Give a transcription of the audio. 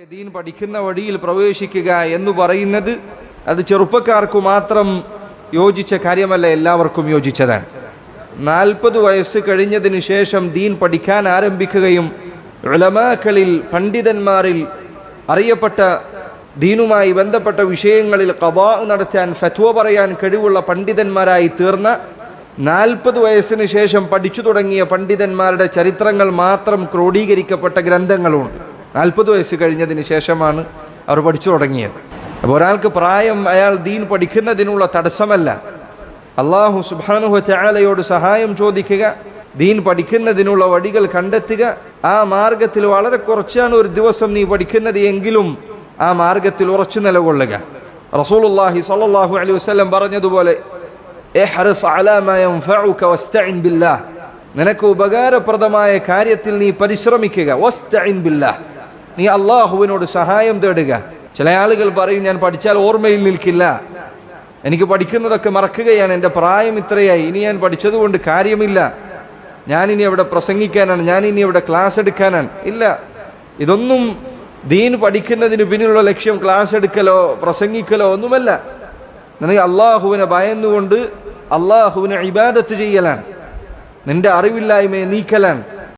ദീൻ പഠിക്കുന്ന വഴിയിൽ പ്രവേശിക്കുക എന്ന് പറയുന്നത് അത് ചെറുപ്പക്കാർക്ക് മാത്രം യോജിച്ച കാര്യമല്ല, എല്ലാവർക്കും യോജിച്ചതാണ്. 40 വയസ്സ് കഴിഞ്ഞതിന് ശേഷം ദീൻ പഠിക്കാൻ ആരംഭിക്കുകയും ഉലമാക്കളിൽ, പണ്ഡിതന്മാരിൽ, അറിയപ്പെട്ട ദീനുമായി ബന്ധപ്പെട്ട വിഷയങ്ങളിൽ ഖദാ നടത്താൻ, ഫത്വ പറയാൻ കഴിവുള്ള പണ്ഡിതന്മാരായി തീർന്ന 40 വയസ്സിന് ശേഷം പഠിച്ചു തുടങ്ങിയ പണ്ഡിതന്മാരുടെ ചരിത്രങ്ങൾ മാത്രം ക്രോഡീകരിക്കപ്പെട്ട ഗ്രന്ഥങ്ങളുണ്ട്. 40 വയസ്സ് കഴിഞ്ഞതിന് ശേഷമാണ് അവർ പഠിച്ചു തുടങ്ങിയത്. അപ്പോൾ ഒരാൾക്ക് പ്രായം അയാൾ ദീൻ പഠിക്കുന്നതിനുള്ള തടസ്സമല്ല. അല്ലാഹു സുബ്ഹാനഹു വ തആലയോട് സഹായം ചോദിക്കുക, ദീൻ പഠിക്കുന്നതിനുള്ള വഴികൾ കണ്ടെത്തുക. ആ മാർഗത്തിൽ വളരെ കുറച്ചാണ് ഒരു ദിവസം നീ പഠിക്കുന്നത് എങ്കിലും ആ മാർഗത്തിൽ ഉറച്ചു നിലകൊള്ളുക. റസൂലുള്ളാഹി സ്വല്ലല്ലാഹു അലൈഹി വസല്ലം പറഞ്ഞതുപോലെ ഇഹ്റിസ് അലാ മാ യൻഫഉക വസ്തഇൻ ബില്ലാഹ്, നിനക്ക് ഉപകാരപ്രദമായ കാര്യത്തിൽ നീ പരിശ്രമിക്കുക. വസ്തഇൻ ബില്ലാഹ്, നീ അല്ലാഹുവിനോട് സഹായം തേടുക. ചില ആളുകൾ പറയും, ഞാൻ പഠിച്ചാൽ ഓർമ്മയിൽ നിൽക്കില്ല, എനിക്ക് പഠിക്കുന്നതൊക്കെ മറക്കുകയാണ്, എൻ്റെ പ്രായം ഇത്രയായി, ഇനി ഞാൻ പഠിച്ചതുകൊണ്ട് കാര്യമില്ല, ഞാനിനി എവിടെ പ്രസംഗിക്കാനാണ്, ഞാനിനി എവിടെ ക്ലാസ് എടുക്കാനാണ്. ഇല്ല, ഇതൊന്നും ദീൻ പഠിക്കുന്നതിന് പിന്നിലുള്ള ലക്ഷ്യം ക്ലാസ് എടുക്കലോ പ്രസംഗിക്കലോ ഒന്നുമല്ല. നിനക്ക് അള്ളാഹുവിനെ ഭയന്നുകൊണ്ട് അള്ളാഹുവിനെ ഇബാദത്ത് ചെയ്യലാണ്, നിന്റെ അറിവില്ലായ്മയെ നീക്കലാണ്.